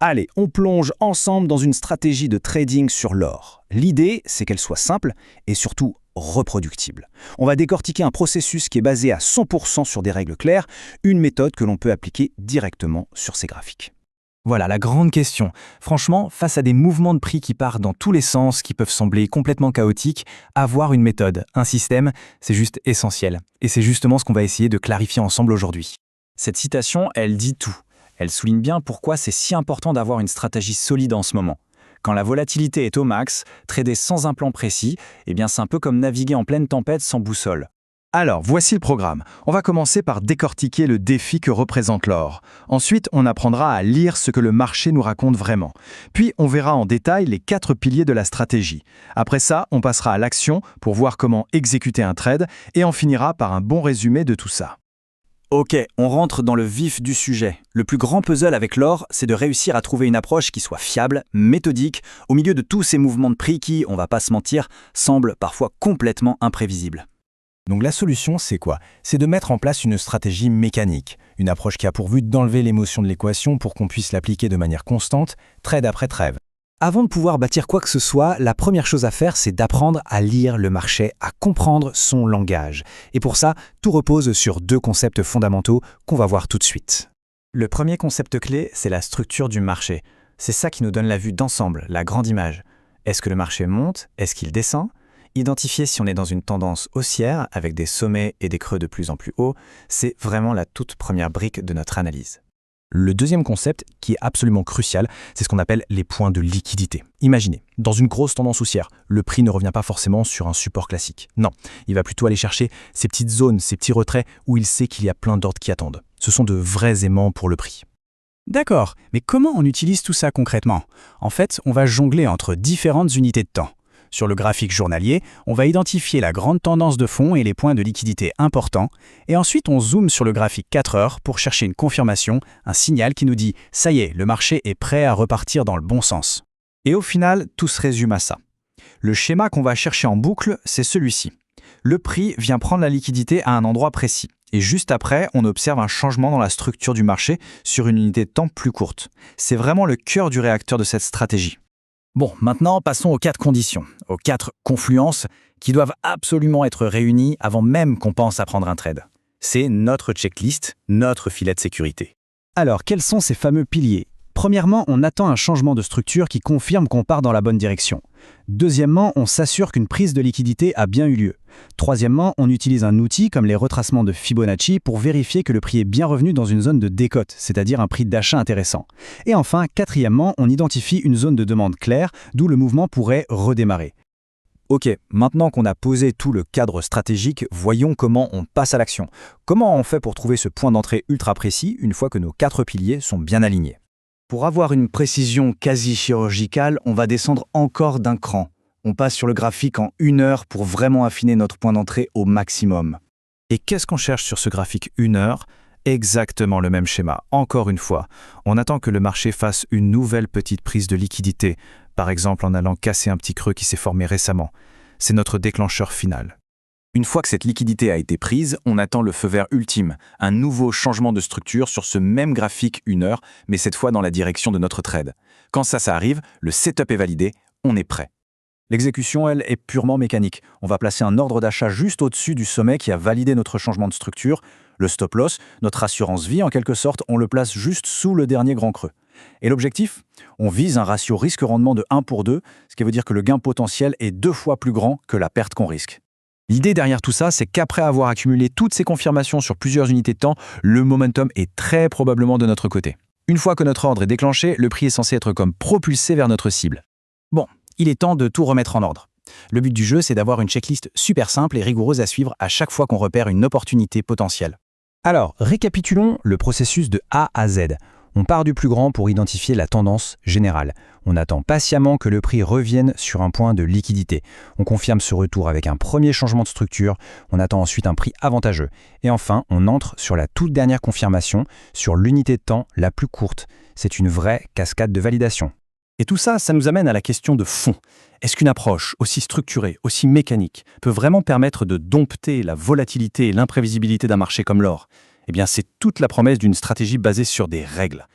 Allez, on plonge ensemble dans une stratégie de trading sur l'or. L'idée, c'est qu'elle soit simple et surtout reproductible. On va décortiquer un processus qui est basé à 100% sur des règles claires, une méthode que l'on peut appliquer directement sur ces graphiques. Voilà la grande question. Franchement, face à des mouvements de prix qui partent dans tous les sens, qui peuvent sembler complètement chaotiques, avoir une méthode, un système, c'est juste essentiel. Et c'est justement ce qu'on va essayer de clarifier ensemble aujourd'hui. Cette citation, elle dit tout. Elle souligne bien pourquoi c'est si important d'avoir une stratégie solide en ce moment. Quand la volatilité est au max, trader sans un plan précis, eh bien c'est un peu comme naviguer en pleine tempête sans boussole. Alors, voici le programme. On va commencer par décortiquer le défi que représente l'or. Ensuite, on apprendra à lire ce que le marché nous raconte vraiment. Puis, on verra en détail les 4 piliers de la stratégie. Après ça, on passera à l'action pour voir comment exécuter un trade et on finira par un bon résumé de tout ça. Ok, on rentre dans le vif du sujet. Le plus grand puzzle avec l'or, c'est de réussir à trouver une approche qui soit fiable, méthodique, au milieu de tous ces mouvements de prix qui, on va pas se mentir, semblent parfois complètement imprévisibles. Donc la solution, c'est quoi? C'est de mettre en place une stratégie mécanique, une approche qui a pour but d'enlever l'émotion de l'équation pour qu'on puisse l'appliquer de manière constante, trade après trade. Avant de pouvoir bâtir quoi que ce soit, la première chose à faire, c'est d'apprendre à lire le marché, à comprendre son langage. Et pour ça, tout repose sur 2 concepts fondamentaux qu'on va voir tout de suite. Le premier concept clé, c'est la structure du marché. C'est ça qui nous donne la vue d'ensemble, la grande image. Est-ce que le marché monte? Est-ce qu'il descend? Identifier si on est dans une tendance haussière, avec des sommets et des creux de plus en plus hauts, c'est vraiment la toute première brique de notre analyse. Le deuxième concept, qui est absolument crucial, c'est ce qu'on appelle les points de liquidité. Imaginez, dans une grosse tendance haussière, le prix ne revient pas forcément sur un support classique. Non, il va plutôt aller chercher ces petites zones, ces petits retraits où il sait qu'il y a plein d'ordres qui attendent. Ce sont de vrais aimants pour le prix. D'accord, mais comment on utilise tout ça concrètement? En fait, on va jongler entre différentes unités de temps. Sur le graphique journalier, on va identifier la grande tendance de fond et les points de liquidité importants, et ensuite on zoome sur le graphique 4 heures pour chercher une confirmation, un signal qui nous dit « ça y est, le marché est prêt à repartir dans le bon sens ». Et au final, tout se résume à ça. Le schéma qu'on va chercher en boucle, c'est celui-ci. Le prix vient prendre la liquidité à un endroit précis. Et juste après, on observe un changement dans la structure du marché sur une unité de temps plus courte. C'est vraiment le cœur du réacteur de cette stratégie. Bon, maintenant, passons aux 4 conditions, aux 4 confluences qui doivent absolument être réunies avant même qu'on pense à prendre un trade. C'est notre checklist, notre filet de sécurité. Alors, quels sont ces fameux piliers? Premièrement, on attend un changement de structure qui confirme qu'on part dans la bonne direction. Deuxièmement, on s'assure qu'une prise de liquidité a bien eu lieu. Troisièmement, on utilise un outil comme les retracements de Fibonacci pour vérifier que le prix est bien revenu dans une zone de décote, c'est-à-dire un prix d'achat intéressant. Et enfin, quatrièmement, on identifie une zone de demande claire, d'où le mouvement pourrait redémarrer. Ok, maintenant qu'on a posé tout le cadre stratégique, voyons comment on passe à l'action. Comment on fait pour trouver ce point d'entrée ultra précis une fois que nos 4 piliers sont bien alignés? Pour avoir une précision quasi chirurgicale, on va descendre encore d'un cran. On passe sur le graphique en 1 heure pour vraiment affiner notre point d'entrée au maximum. Et qu'est-ce qu'on cherche sur ce graphique 1 heure? Exactement le même schéma. Encore une fois, on attend que le marché fasse une nouvelle petite prise de liquidité, par exemple en allant casser un petit creux qui s'est formé récemment. C'est notre déclencheur final. Une fois que cette liquidité a été prise, on attend le feu vert ultime, un nouveau changement de structure sur ce même graphique 1 heure, mais cette fois dans la direction de notre trade. Quand ça arrive, le setup est validé, on est prêt. L'exécution, elle, est purement mécanique. On va placer un ordre d'achat juste au-dessus du sommet qui a validé notre changement de structure. Le stop loss, notre assurance vie en quelque sorte, on le place juste sous le dernier grand creux. Et l'objectif? On vise un ratio risque-rendement de 1 pour 2, ce qui veut dire que le gain potentiel est 2 fois plus grand que la perte qu'on risque. L'idée derrière tout ça, c'est qu'après avoir accumulé toutes ces confirmations sur plusieurs unités de temps, le momentum est très probablement de notre côté. Une fois que notre ordre est déclenché, le prix est censé être comme propulsé vers notre cible. Bon, il est temps de tout remettre en ordre. Le but du jeu, c'est d'avoir une checklist super simple et rigoureuse à suivre à chaque fois qu'on repère une opportunité potentielle. Alors, récapitulons le processus de A à Z. On part du plus grand pour identifier la tendance générale. On attend patiemment que le prix revienne sur un point de liquidité. On confirme ce retour avec un premier changement de structure. On attend ensuite un prix avantageux. Et enfin, on entre sur la toute dernière confirmation, sur l'unité de temps la plus courte. C'est une vraie cascade de validation. Et tout ça, ça nous amène à la question de fond. Est-ce qu'une approche aussi structurée, aussi mécanique, peut vraiment permettre de dompter la volatilité et l'imprévisibilité d'un marché comme l'or? Eh bien, c'est toute la promesse d'une stratégie basée sur des règles.